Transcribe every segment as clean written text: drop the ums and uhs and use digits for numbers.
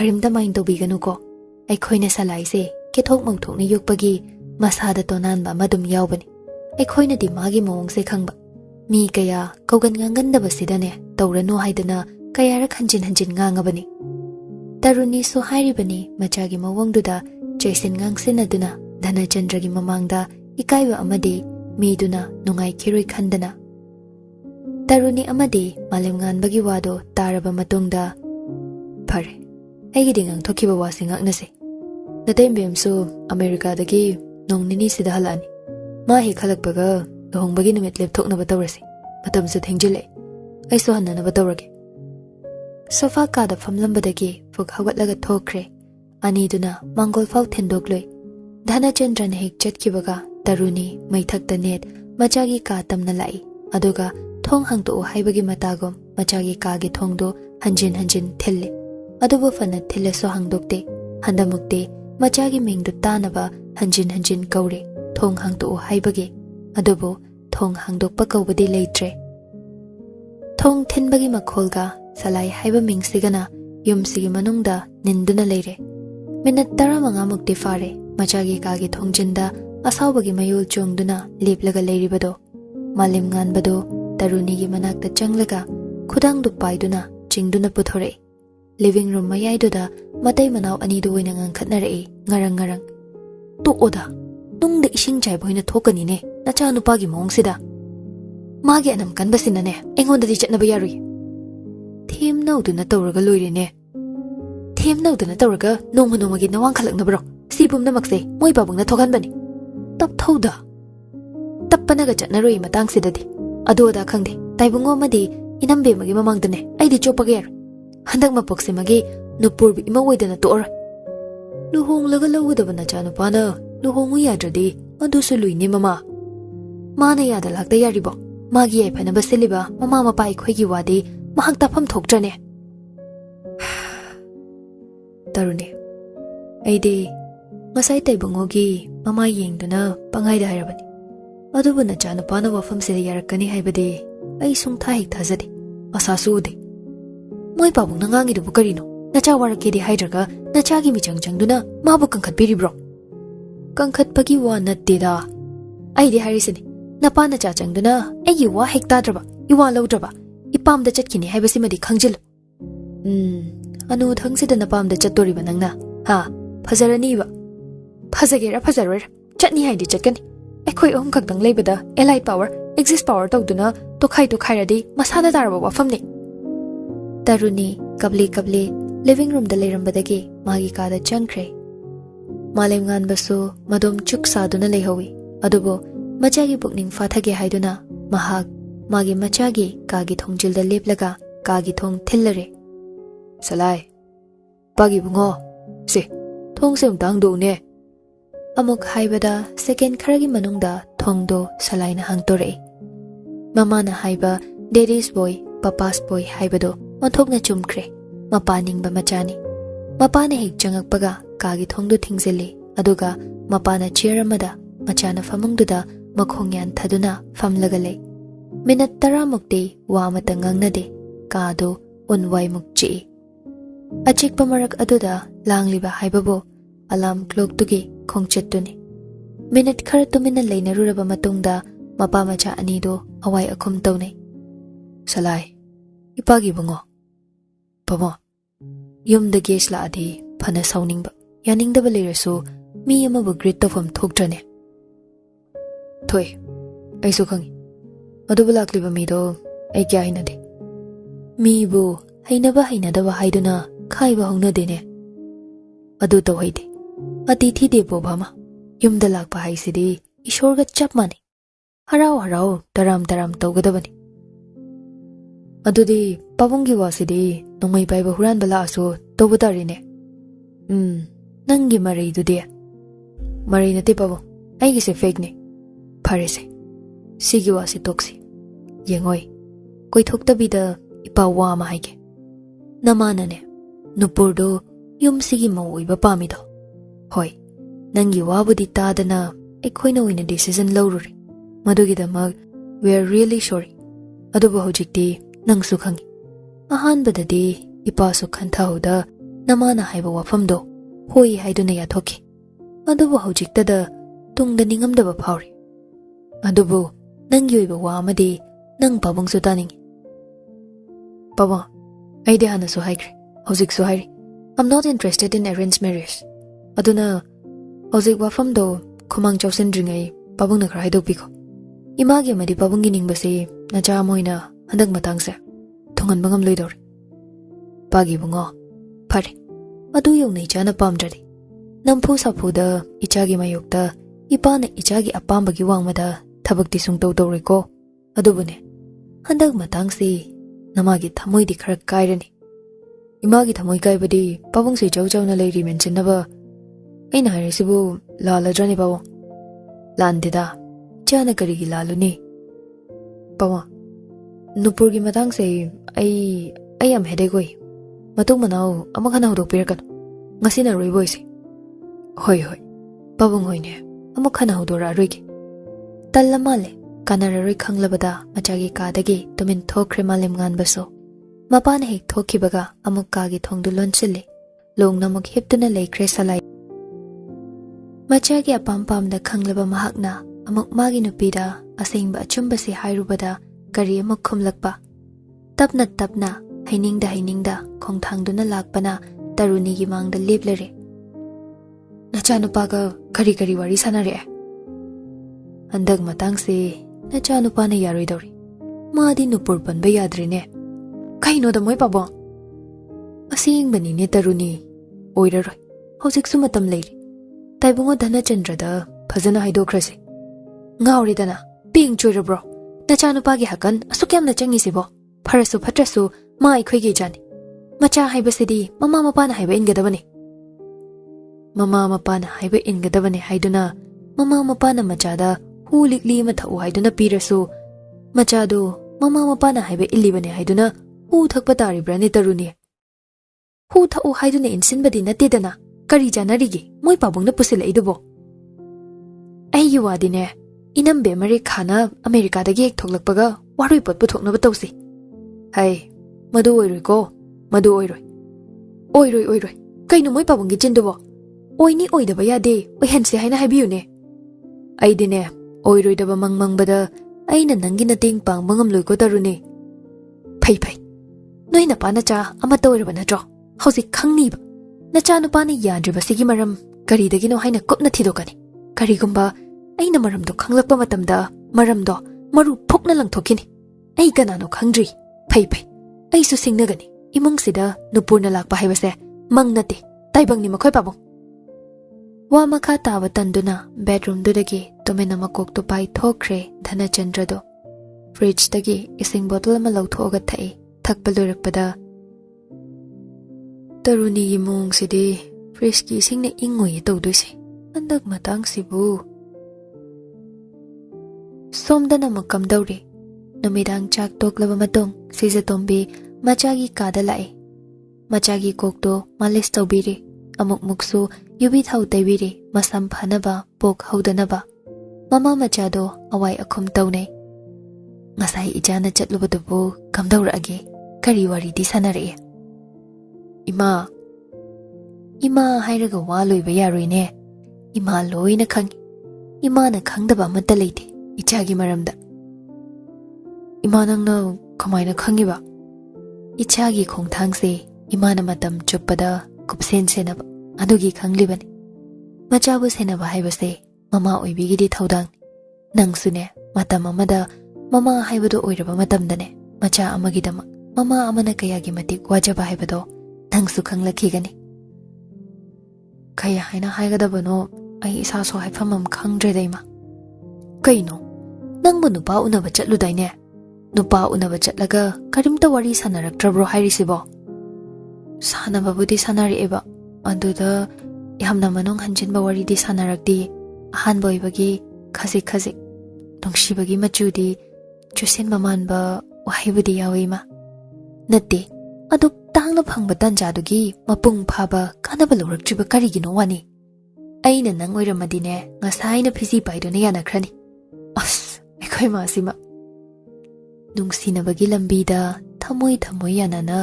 karimda main tawbiganuko aikhoina salaise kethok mauthokni yokpagi masada tonan ba madum yaubani aikhoina di magi mawongse khangba mi kaya kaugan ngangan basidane tawrano haidana kayara khanjin hanjin ngangabani taruni so hairibani machagi mawongduda jaisin ngangsinaduna dhanachandragi mamangda ikaiwa amadi miduna nungai khiroi khandana taruni amadi malem nganbagi wado taraba matungda phare aigi dingang thokiba wasinga nase natembeamsu America dagi nongnini sida halani ma hi khalakbaga lohongbagi numit lepthokna batawrasi matamsu thengjile aiso hanna batawrage sofa kada famlambadagi fuk hawatlaga thokre aniduna mangol fau thendokloi dhanachandran hek chatkibaga taruni maithakta net machagi ka tamna lai aduga thong hangto haibagi matagom machagi ka gi thongdo hanjin hanjin thille adubu fana thille so hangdokte handamukte machagi mingdu tanaba hanjin hanjin kaure thong hangto haibagi adubu thong hangdokpa kaubadi leitre thong thinbagi makholga salai haiba mingsigana yumsigi manungda ninduna leire minat 15 mukti fare machagi kagi thongjinda asawbagi mayul chongduna leplaga leiribado malim nganbado tarunigi manakta changlaga khudang du paiduna chingduna puthore living room mayaiduda matai manaw anidu oina ngangkhatnarei ngarang ngarang tu oda tungde ising chai boina thokani ne nacha nupagi mongsida magi anam kanbasinane engonda di chatnaba yarui thim nauduna tawraga loirene thim nauduna tawraga nongma nongmagi nawang khalaknabro sibum namakse moi babungna thoganbani tap thauda tappanaga chatnaroi matang sidadi adoda khangde taibungo madi inambe magi mamangdane aidi chopage yar handak mapokse magi nupurbi imawoidana toora luhonglaga lawudabana chanupana luhongu yadradi adusu luine mama mana yada lakta yaribo magi ai phana basiliba mama mapa ikhoigi wadi mahak tafam thoktrane tarune aidi ngasai taibungogi mama yengduna pangaida hairabani adubu na chanupana wafam sida yarakani haibade ai sungtha hek thajadi asasu ude moi babung na ngangi dubu karino nacha warakedi haidraga nachagi michang changduna mabu kangkhat biribro kangkhat pagi wa natteda aidi harisani napa nacha changduna aigi wa hek tadraba iwa lawdraba ipamda chatkini haibasimadi khangjil anu thangsida napamda chattori banangna ha phazarani ba phazagera phazarwer chatni haidi chatkani ekhoi om khakdang leibada allied power exist power tawduna tokhai radi masada daraba wafamni taruni kabli living room da leirambadagi magi kada changkre malem ngan basu madom chuk saduna leihawi adubo machagi bukning fathage haiduna mahak magi machagi kagi thongjil da leplaga kagi thong thillare salai pagi bungo se thong sem tang do ne amuk haibada second kharagi manungda thongdo salai na hangtore mama na haiba daddy's boy papa's boy haibado onthokna chumkre mapaningba machani mapana hek changakpaga kagi thongdu thingzeli aduga mapana chair amada machana famungduda makhongyan thaduna famlaga lei minat 10 mukti wa mata ngangnade kado onwai mukchi achik pamarak aduda langliba haibabo alarm clock tugi khongchetuni minat khara tumina leinaruraba matungda mapa macha anido awai akhum tawne salai ipagi bungo pamo yumda ges la adi phana sauningba yaningdaba leirasu mi amabu greet tofam thoktrane thoi aisu khangi adubu lakliba mido ai kya hinade mi bu hainadaba haiduna khaiba hongnadene adu to hoide atithi debo bhama yumda lakpa haisidi ishorga chapmani harau taram tawgadabani adudi pabungi wasidi nongmai paiba huran bala aso tawbutarine nangi marai dudi marai nate pabo aigi se fake ne pharese sigi wasi toksi yengoi koi thokta bida ipa wa ma haige namana ne nupurdo yum sigi mawoi ba pamido hoi nangi wabudi tadana ekhoina oina decision lawruri madugidamag we are really sorry adubu hojikti nangsu khangi ahan badadi ipa su khantha hoda namana haiba wafamdo hoi haiduna yathoki adubu hojiktada tungda ningamdaba phawri adubu nangi oiba wa amadi nang pabungsu taningi pabung aide hanasu haikre hojiksu hairi I'm not interested in arranged marriage aduna hojik wafamdo khumang chawsindringai pabungna khra haidopiko imagi amadi pabungi ningbase nacha moina handak matangse thongan bangam loidor pagi bungo phare adu yongnai chana pamjari nampu saphuda ichagi mayokta ipana ichagi apambagi wangmada thabakti sungtau tawriko adubune handak matangsi namagi thamoi di khara kairani imagi thamoi kaibadi pabungsi chawchawna leiri menchinnaba aina harisibu laladrani bawo landida chana karigi laluni bawo nupurgi matangse ai am hedegoi matung manau amakhana hodokpirakan ngasina roiboisi hoi hoi pabung hoine amakhana hodora roigi tallamale kanararoi khanglabada machagi kadagi tumin thokre malim nganbaso mapana hek thokibaga amukkagi thongdu lonchille longnamuk hiptuna leikre salai machagi apampamda khanglaba mahakna amuk magi nupida asengba achumba se hairubada kari amuk khumlakpa tapna hainingda khongthangduna lakpana taruni gi mangda leplare nachanupaga kari wari sanare andag matangse nachanupana yaroidori madi nupur panba yadrine kaino da moi pabo asing bani ne taruni oiraroi hojik su matam leiri taibungo dana chandra da phajana haidokrase ngauri dana ping choirabro nachanupagi hakan asukyam na changi sibo pharasu phatrasu ma ikhoigi jani macha haibasidi mama mapana haiba ingadabani mama mapana haiba ingadabani haiduna mama mapana machada hulikli mathau haiduna pirasu machado mama mapana haiba illibani haiduna hu thakpa taribrani taruni hu thau haiduna insinbadi natedana kari janarigi moi pabungna pusila idubo ai wadine inambe mari khana america dagi ek thoklakpaga waroi pot puthokna batawsi hai madu oiroi ko madu oiroi kaino moi pabungi chindubo oini oidaba yade oihanse haina haibiyune aidine oiroidaba mangmangbada aina nangi nating pangbangam loiko tarune phai noina pana cha ama toiraba natro hausi khangniba nacha nupana yadriba sigi maram karidagino haina kopna thidokani karigumba aina maramdo khanglakpa matamda maramdo maru phokna langthokini ai kanano khangdri phai aisu singnagani imungsida nupurna lakpa haibase mangnate taibangni makhoi pabong wa makha tawa tanduna bedroom dudagi tomena makok to pai thokre dhana chandra do fridge dagi ising bottle ma lauthoga thai thakpa loirakpada taruni imung sidi fridge ki singna ingoi tawduise andak matang sibu somdana makam dawre namidang chak toklaba matong sisa tombi machagi kada lai machagi kokto malis tawbiri amuk muksu yubi thau taibiri masam phanaba pok haudanaba mama machado awai akhum tawnai ngasai ijana chatlubadubu kamdawrage kari wari di sanare ima hairaga waloiba yaroine ima loina khangi ima na khangdaba mata leite ichagi maramda ima nangna kamaina khangiba ichagi khongthangse imana matam chuppada kupsen senaba adugi khanglibani machabu senaba haibase mama oibigidi Thoudam nangsune matam amada mama haibado oiraba matamdane macha amagidama mama amana kayagi matik wajaba haibado nangsu khanglakhigani kaya haina haigadabano ai isa so haifamam khangdredaima kaino nangbu nupa unaba chatludaine nupa unaba chatlaga karimta wari sanaraktrabro hairisibo sanababudi sanarieba aduda yamna manong hanjinba wari di sanarakdi ahanba oibagi khazik nongshibagi machudi chusen mamanba wahaibudi yaweima natte aduk tangna phangba tanjadugi mapung phaba kanaba loraktriba karigino wani aina nang oiramadine ngasaina phisi paidone yanakhrani as ekhoi masima nungsinabagi lambida thamoi yanana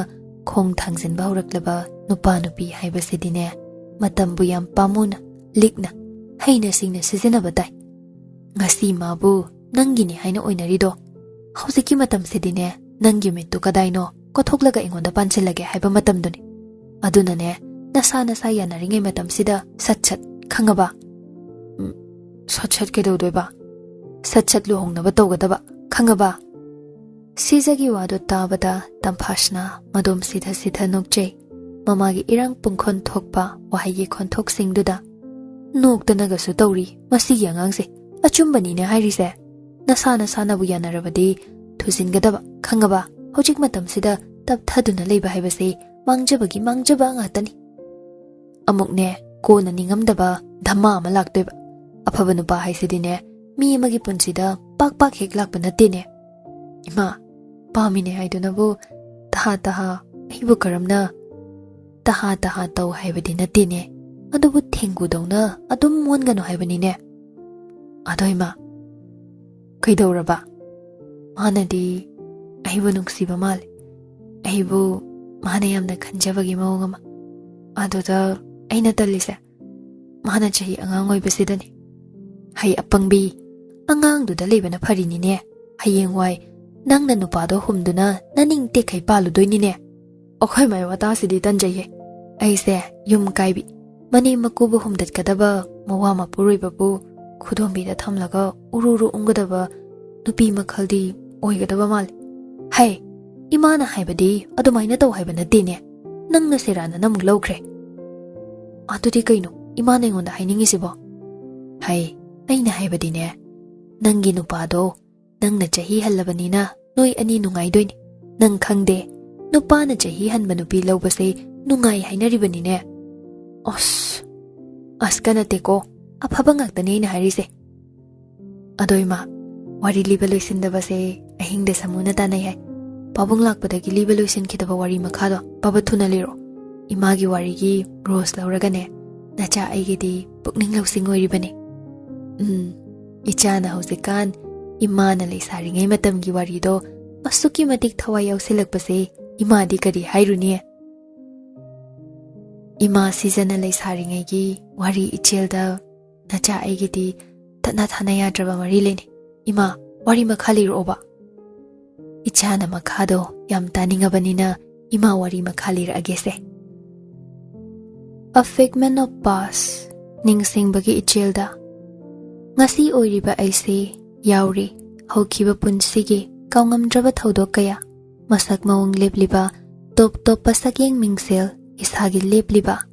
khong thangsinba hauраklaba nupa nupi haibasidine matambu yam pamuna likna haina singna sizinaba dai ngasi mabu nangini haina oinarido hauziki matam sidine nangi mittu kadaino kothoglaga ingonda pansilage haiba matamduni adunane nasa nasa yanaringai matam sida satchat khangaba satchat kedaudoiba satchat luhongnaba tawgadaba khangaba Sijagi wado tabada tampashna madom sitha sitha nokjay mamagi irang pungkhon thokpa wahayi khonthok singduda noktanagasu tawri masigi angangse achumbani ne hairise nasana sana bu yanarabadi thujingadaba khangaba hojik matam sida tapthaduna leiba haibase mangjabagi mangjaba ngatani amukne kona ningamdaba dhamma ama laktoiba afaba nupa haisidine mi amagi punsida pak pak hek lakpa natene Ima, pamine haidunabu taha taha aibu karamna taha taha taw haibadi natine adubu thengudawna adum monganu haibanine adoima kaidawraba manadi aibu nungsiba male aibu mana yamna khanjabagi mawngama aduda aina tallise mana chahi angang oibasidani hai apangbi angang duda lebana pharinine hayengwai Nangna nupado humduna naning tekai paludoinine okhoi mai wata sidi tanjaye aise yum kaibi mani makubu humdat kadaba mawa mapuroi babu khudombi da thamlaga ururu ungadaba nupi makhaldi oigadaba mal hai imana haibadi adumaina taw haibana dine nangna serana namuk lawkhre adudi kaino imana ngonda hainingisibo hai aina haibadine nangi nupado Nangna chahi halabanina noi ani nungai doini nang khangde nupana chahi hanba nupi lawbase nungai hainaribanine askana teko afaba ngaktane na harise adoima wari liba loisindabase ahingde samuna tanai hai pabung lakpadagi liba loisin khidaba wari makhado baba thuna lero imagi wari gi rose lawragane nacha aigidi pukning lawsing oiribane ichana hausikan Imana leisaringai matamgi warido masuki matik thawai yausilakpase imadi kari hairuni Ima SHIJANA LEISHARINGEI gi wari ichelda nacha aigidi tatna thana yadraba mari leni Ima wari makhali roba Ichana makhado yam taningabanina Ima wari makhali agese A figment of past ningsingbagi ichelda ngasi oiriba aise Yauri, haukiba punsigi, kaungamdraba thaudok kaya, masak mawang lepliba, top pasakyeng mingsel, ishagi lepliba.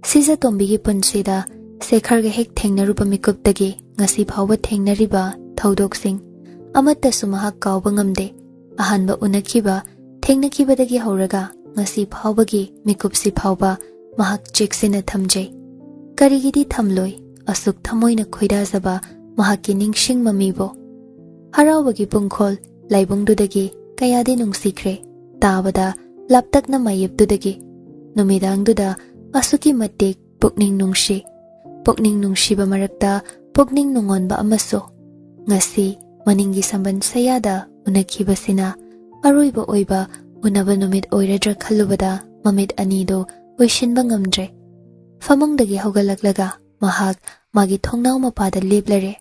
Sija tombigi punsida, sekharga hek thengnaruba mikuptagi, ngasi phawba thengnariba, thaudok sing, amatta sumahak kauba ngamde, ahanba unakiba, thengnakibadagi hauraga, ngasi phawbagi, mikupsi phawba, mahak cheksina thamjay. Karigidi thamloi, asuk thamoina khoidazaba, Mahaki ningsing mamibo Harawagi pungkhol laibungdudagi kayadi nungsikre tabada laptakna mayibdudagi numidangduda asuki matik pukning nungshiba marakta pukning nungonba amaso ngasi maningi samban sayada unakibasina aroiba oiba unaba numit oiradra khallubada mamit anido oishinba ngamdre famongdagi hogalaklaga mahak magi thongnau mapada leplare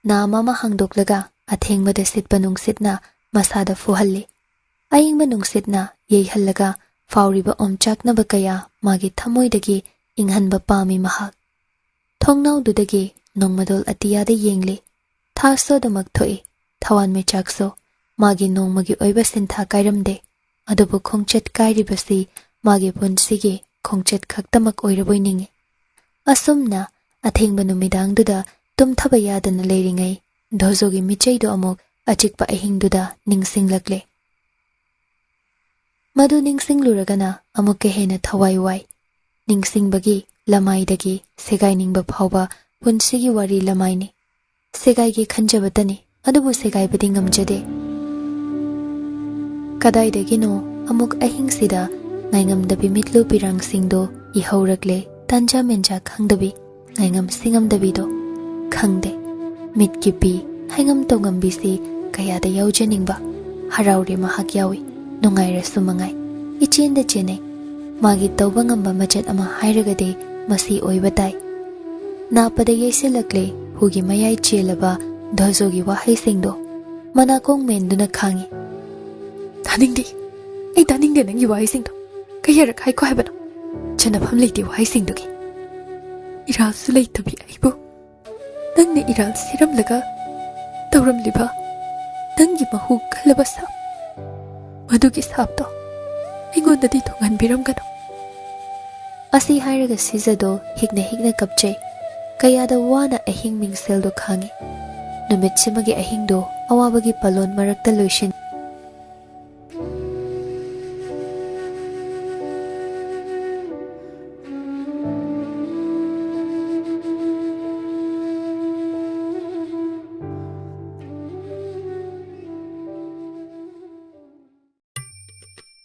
Na mama hangdoklaga athengmada sitpa nungsitna masada fuhalli ayingba nungsitna yeihallaga fauriba omchaknaba kaya magi thamoidagi inghanba pami mahak thongnau dudagi nongmadol atiyada yengli thasodamak thoi thawan mechakso magi nongmagi oiba sintha kairamde adubu khongchet kairibasi magi punsigi khongchet khaktamak oiraboiningi asumna athengba numidangduda tum thaba yadana leiringai dhozogi michaido amuk achikpa ahingduda ningsinglakle madu ningsingluragana amukke hena thawai wai ningsingbagi lamaidagi segainingba phawba punsigi wari lamaini segaigi khanjabatani adubu segaibadi ngamjade kadaidagino amuk ahingsida ngaingamdabi mitlu pirangsingdo ihaurakle tanja menja khangdabi ngaingam singamdabido khangde mitkipi haingam tonggambisi kayada yaujiningba harauri mahak yawi nungairasu mangai ichenda chene magi tauba ngamba machat ama hairagade masi oiba tai napada yaisilakle hugi mayai chelaba dhajogi wahai singdo manakong menduna khangi daningdi ai daningde nangi wahai singdo kayara kai ko habano chanafam leiti wahai singdogi iral su leitabi aibu nangne iral siramlaga tauramliba nangi mahu khalaba sap madugi sapto aingodadi thonganbiramgano asi hairaga sizado higna kapchai kayada wana ahing mingseldo khangi numit simagi ahingdo awabagi palon marakta loishin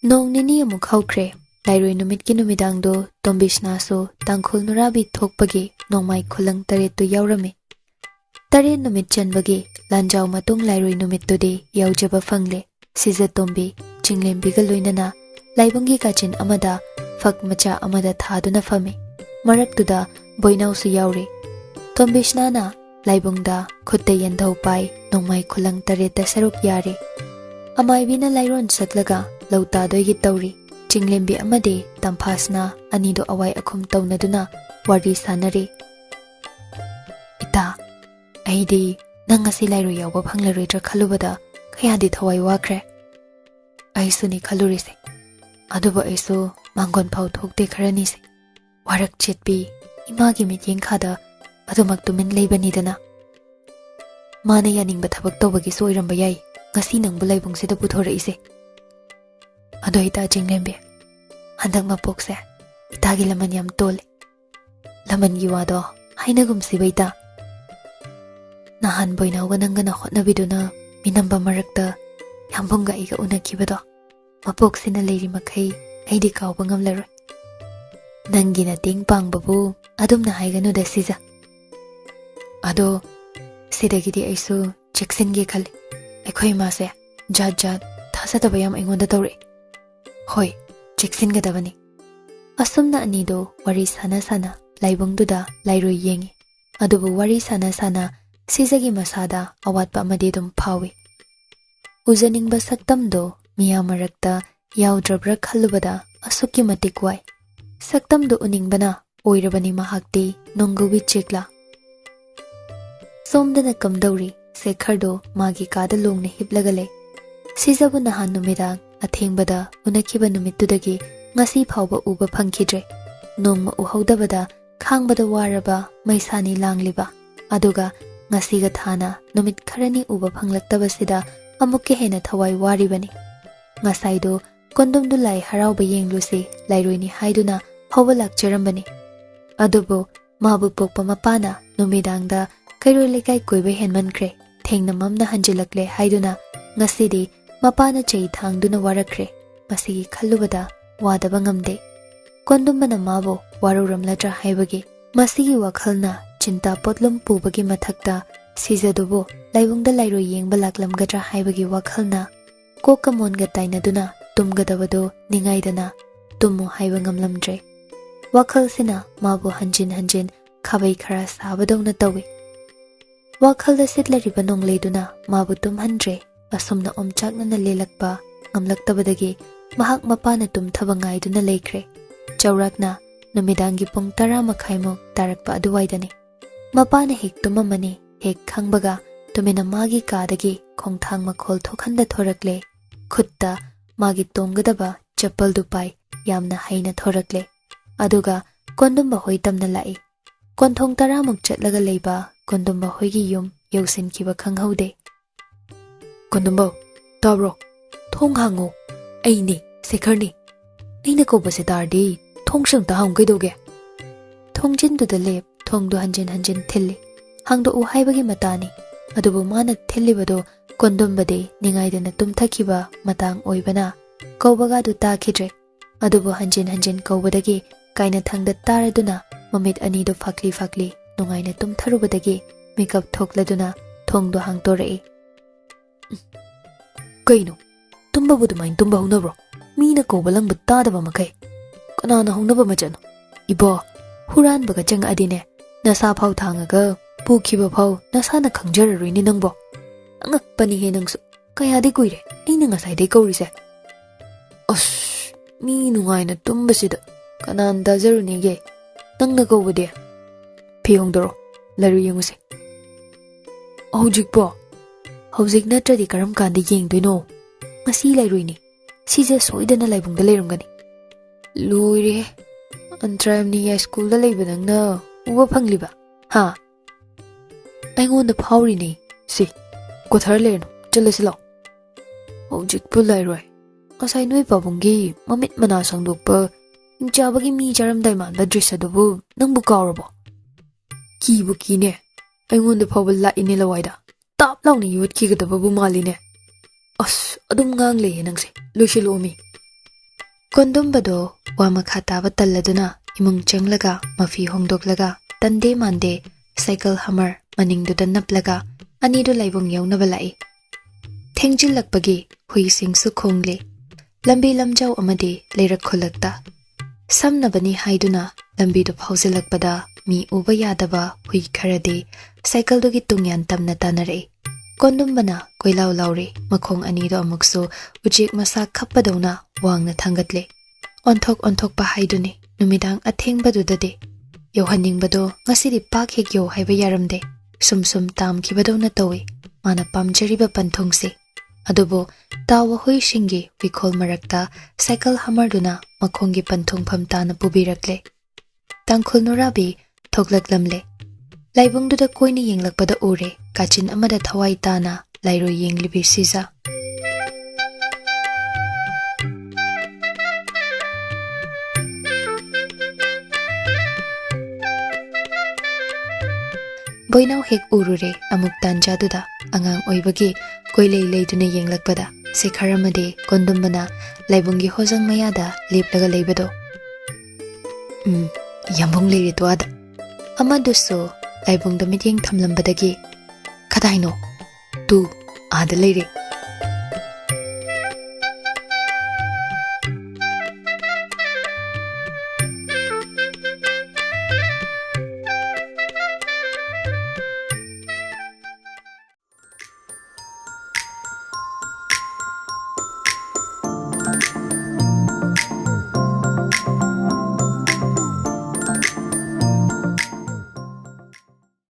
nong nini amuk hawkre lairoi numit ki numidangdo tombishna so tangkhul nurabi thokpagi nongmai khulang tare tu yaurame tare numit chanbagi lanjau matung lairoi numit tu de yaujaba fangle siza tombi chinglembi ga loinana laibangi kachin amada fak macha amada thaduna fame marak tuda boinau su yaure tombishna na laibungda khutta yendau pai nongmai khulang tare ta saruk yare amai bina lairon saklaga lauta doigi tauri chinglembi amade tamphasna anido awai akhum taunaduna wari sanare ita aidi nangasi lairu yawa phanglaroi khalubada khayadi thawai wakre aisuni khalurise aduba aisu mangon phau thokte kharani se warak chetpi imagi mityeng khada adumak tumin leibani dana mana yaningba thabak tawbagi soiramba yai ngasi nangbu laibung sida puthora ise ado ita chinglembi handak mapokse itagi laman yam tole laman gi wado hainagum sibaita nahan boinawa nangana hotnabiduna minamba marakta yambunga iga unakibado mapoksina leiri makai aidi kawba ngamlaroi nangina ting pangbabu adumna haiganu da siza ado sidagidi aisu cheksinge khali aikhoi mase jat jat thasataba yam aingonda tawre hoi cheksingadabani asumna anido wari sana sana laibungduda lairoi yengi adubu wari sana sana sizagi masada awatpa amadi dum phawi ujaningba saktamdo miya marakta yaudrabra khallubada asukki matik wai saktamdo uningbana oirabani mahakti nonguwi chekla somdana kamdauri sekhardo magi kada longne hiplagale sizabu nahan numidang athengbada unakiba numittudagi ngasi phawba uba phangkhidre nongma uhaudabada khangbada waraba maisani langliba aduga ngasiga thana numit kharani uba phanglaktaba amukke hena thawai waribani ngasaido kondumdu lai harauba yenglusi lairoini haiduna phawba lakcherambani adubo mabu pokpa mapana numidangda kairoi lekai koiba henmankre thengna mamna hanjilakle haiduna ngasidi mapana chei thangduna warakre masigi khallubada wadaba ngamde kondumbana mabo waruramladra haibagi masigi wakhalna chinta potlum pubagi mathakta sijadubo laibungda lairo yengba laklamgadra haibagi wakhalna kokamonga tainaduna tumgadabado ningaidana tumu haiba ngamlamdre wakhalsina mabo hanjin khabai khara sabadawna tawi wakhalda sitlariba nongleiduna mabu tumhandre asumna omchaknana lelakpa ngamlaktabadagi mahak mapana tumthaba ngaiduna leikre chaurakna numidangi pung 10 makhaimok tarakpa aduwaidani mapana hek tumamani hek khangbaga tumena magi kadagi khongthang makhol thokhanda thorakle khutta magi tonggadaba chappal dupai yamna haina thorakle aduga kondumba hoitamna lai konthong 10 muk chatlaga leiba kondumba hoigi yum yausin kiba khanghaude kondumba tabro thong hango aini sekharni aina ko base tardi thong sang ta hang kaidoge thongjin du da lep thong du hanjin thilli hangdo u haibagi matani adubu mana thillibado kondumbade ningaidana tumthakiba matang oibana kawbaga du ta khidre adubu hanjin kawbadagi kaina thangda taraduna mamit ani do fakli nungaina tumtharubadagi makeup thokladuna thong do hangtorei kaino tumba budumain tumba hunabro ꯃꯤꯅ ꯀꯧꯕ ꯂꯪꯕ ꯇꯥꯗꯕ ꯃꯈꯩ ꯀꯅꯥꯅ ꯍꯧꯅꯕ ꯃꯆꯠꯅꯣ ꯏꯕꯣ ꯍꯨꯔꯥꯟꯕꯒ ꯆꯪꯉꯛꯑꯗꯤꯅꯦ ꯅꯁꯥ ꯐꯥꯎ ꯊꯥꯡꯉꯒ ꯄꯨꯈꯤꯕ ꯐꯥꯎ ꯅꯁꯥꯅ ꯈꯪꯖꯔꯔꯣꯏꯅꯦ ꯅꯪꯕꯣ ꯑꯉꯛꯄꯅꯤꯍꯦ ꯅꯪꯁꯨ ꯀꯌꯥꯗꯤ ꯀꯨꯏꯔꯦ ꯑꯩꯅ ꯉꯁꯥꯏꯗꯩ ꯀꯧꯔꯤꯁꯦ ꯑꯁ ꯃꯤ ꯅꯨꯡꯉꯥꯏꯅ ꯇꯨꯝꯕꯁꯤꯗ ꯀꯅꯥꯅ ꯇꯥꯖꯔꯨꯅꯤꯒꯦ ꯅꯪꯅ ꯀꯧꯕꯗꯤ ꯐꯤ ꯍꯣꯡꯗꯣꯔꯣ ꯂꯩꯔꯨ ꯌꯦꯡꯉꯨꯁꯦ ꯍꯧꯖꯤꯛꯄꯣ ꯍꯧꯖꯤꯛ ꯅꯠꯇ꯭ꯔꯗꯤ ꯀꯔꯝ ꯀꯥꯟꯗ ꯌꯦꯡꯗꯣꯏꯅꯣ ꯉꯁꯤ ꯂꯩꯔꯨꯏꯅꯤ ꯁꯤꯁꯦ ꯁꯣꯏꯗꯅ ꯂꯥꯏꯕꯨꯡꯗ ꯂꯩꯔꯝꯒꯅꯤ ꯂꯣꯏꯔꯦ ꯑꯟꯇ꯭ꯔꯥꯏꯝꯅꯤ ꯌꯥꯏꯁ꯭ꯀꯨꯜꯗ ꯂꯩꯕ ꯅꯪꯅ ꯎꯕ ꯐꯪꯂꯤꯕ ꯍꯥ ꯑꯩꯉꯣꯟꯗ ꯐꯥꯎꯔꯤꯅꯤ ꯁꯤ ꯀꯣꯊꯔ ꯂꯩꯔꯅꯨ ꯆꯠꯂꯁꯤ ꯂꯥꯛꯑꯣ ꯍꯧꯖꯤꯛꯄꯨ ꯂꯩꯔꯣꯏ ꯉꯁꯥꯏ ꯅꯣꯏ ꯄꯥꯕꯨꯡꯒꯤ ꯃꯃꯤꯠ ꯃꯅꯥ ꯁꯪꯗꯣꯛꯄ ꯍꯤꯡꯆꯥꯕꯒꯤ ꯃꯤ ꯆꯥꯔꯝꯗꯥꯏ ꯃꯥꯟꯕ ꯗ꯭ꯔꯤꯁ ꯑꯗꯨꯕꯨ ꯅꯪꯕꯨ ꯀꯥꯎꯔꯕꯣ ꯀꯤꯕꯨ ꯀꯤꯅꯦ ꯑꯩꯉꯣꯟꯗ ꯐꯥꯎꯕ ꯂꯥꯛꯏꯅꯦ ꯂꯋꯥꯏꯗ ꯇꯥꯞ ꯂꯥꯎꯅ ꯌꯣꯠꯈꯤꯒꯗꯕꯕꯨ ꯃꯥꯜꯂꯤꯅꯦ ꯑꯁ ꯑꯗꯨꯝ ꯉꯥꯡ ꯂꯩꯌꯦ ꯅꯪꯁꯦ ꯂꯣꯏꯁꯤꯜꯂꯣꯃꯤ ꯀꯣꯟꯗꯨꯝꯕꯗꯣ ꯋꯥ ꯃꯈꯥ ꯇꯥꯕ ꯇꯜꯂꯗꯨꯅ ꯏꯃꯨꯡ ꯆꯪꯂꯒ ꯃꯐꯤ ꯍꯣꯡꯗꯣꯛꯂꯒ ꯇꯟꯗꯦ ꯃꯥꯟꯗꯦ ꯁꯥꯏꯀꯜ ꯍꯃꯔ ꯃꯅꯤꯡꯗꯨꯗ ꯅꯞꯂꯒ ꯑꯅꯤꯗꯨ ꯂꯥꯏꯕꯨꯡ ꯌꯧꯅꯕ ꯂꯥꯛꯏ ꯊꯦꯡꯖꯤꯜꯂꯛꯄꯒꯤ ꯍꯨꯏꯁꯤꯡꯁꯨ ꯈꯣꯡꯂꯦ ꯂꯝꯕꯤ ꯂꯝꯖꯥꯎ ꯑꯃꯗꯤ ꯂꯩꯔꯛ ꯈꯨꯜꯂꯛꯇ ꯁꯝꯅꯕꯅꯤ ꯍꯥꯏꯗꯨꯅ ꯂꯝꯕꯤꯗꯨ ꯐꯥꯎꯖꯤꯜꯂꯛꯄꯗ ꯃꯤ ꯎꯕ ꯌꯥꯗꯕ ꯍꯨꯏ ꯈꯔꯗꯤ ꯁꯥꯏꯀꯜꯗꯨꯒꯤ ꯇꯨꯡꯌꯥꯟ ꯇꯝꯅ ꯇꯥꯟꯅꯔꯛꯏ ꯀꯣꯟꯗꯨꯝꯕꯅ ꯀꯣꯏꯂꯥꯎ ꯂꯥꯎꯔꯤ ꯃꯈꯣꯡ ꯑꯅꯤꯗꯣ ꯑꯃꯨꯛꯁꯨ ꯎꯆꯦꯛ ꯃꯁꯥ ꯈꯞꯄꯗꯧꯅ ꯋꯥꯡꯅ ꯊꯥꯡꯒꯠꯂꯦ ꯑꯣꯟꯊꯣꯛ ꯑꯣꯟꯊꯣꯛꯄ ꯍꯥꯏꯗꯨꯅꯤ ꯅꯨꯃꯤꯗꯥꯡ ꯑꯊꯦꯡꯕꯗꯨꯗꯗꯤ ꯌꯧꯍꯟꯅꯤꯡꯕꯗꯣ ꯉꯁꯤꯗꯤ ꯄꯥꯛ ꯍꯦꯛ ꯌꯧ ꯍꯥꯏꯕ ꯌꯥꯔꯝꯗꯦ ꯁꯨꯝ ꯁꯨꯝ ꯇꯥꯝꯈꯤꯕꯗꯧꯅ ꯇꯧꯏ ꯃꯥꯅ ꯄꯥꯝꯖꯔꯤꯕ ꯄꯟꯊꯨꯡꯁꯤ ꯑꯗꯨꯕꯨ ꯇꯥꯎꯕ ꯍꯨꯏꯁꯤꯡꯒꯤ ꯋꯤꯈꯣꯜ ꯃꯔꯛꯇ ꯁꯥꯏꯀꯜ ꯍꯃꯔꯗꯨꯅ ꯃꯈꯣꯡꯒꯤ ꯄꯟꯊꯨꯡꯐꯝ ꯇꯥꯅ ꯄꯨꯕꯤꯔꯛꯂꯦ ꯇꯥꯡꯈꯨꯜ ꯅꯨꯔꯥꯕꯤ ꯊꯣꯛꯂꯛꯂꯝꯂꯦ ꯂꯥꯏꯕꯨꯡꯗꯨꯗ ꯀꯣꯏꯅ ꯌꯦꯡꯂꯛꯄꯗ ꯎꯔꯦ ꯀꯥꯆꯤꯟ ꯑꯃꯗ ꯊꯋꯥꯏ ꯇꯥꯅ ꯂꯥꯏꯔꯣꯏ ꯌꯦꯡꯂꯤꯕꯤ ꯁꯤꯖꯥ ꯕꯣꯏꯅꯥꯎ ꯍꯦꯛ ꯎꯔꯨꯔꯦ ꯑꯃꯨꯛ ꯇꯥꯟꯖꯥꯗꯨꯗ ꯑꯉꯥꯡ ꯑꯣꯏꯕꯒꯤ ꯀꯣꯏꯂꯩ ꯂꯩꯗꯨꯅ ꯌꯦꯡꯂꯛꯄꯗ ꯁꯦꯈꯔ ꯑꯃꯗꯤ ꯀꯣꯟꯗꯨꯝꯕꯅ ꯂꯥꯏꯕꯨꯡꯒꯤ ꯍꯣꯖꯪ ꯃꯌꯥꯗ ꯂꯦꯞꯂꯒ ꯂꯩꯕꯗꯣ ꯌꯥꯝꯕꯨꯡ ꯂꯩꯔꯦ ꯇꯨꯋꯥꯗ ꯑꯃꯗꯨꯁꯨ ꯂꯥꯏꯕꯨꯡꯗ ꯃꯤꯠꯌꯦꯡ ꯊꯝꯂꯝꯕꯗꯒꯤ ꯀꯗꯥꯏꯅꯣ ꯇꯨ ꯑꯥꯗ ꯂꯩꯔꯦ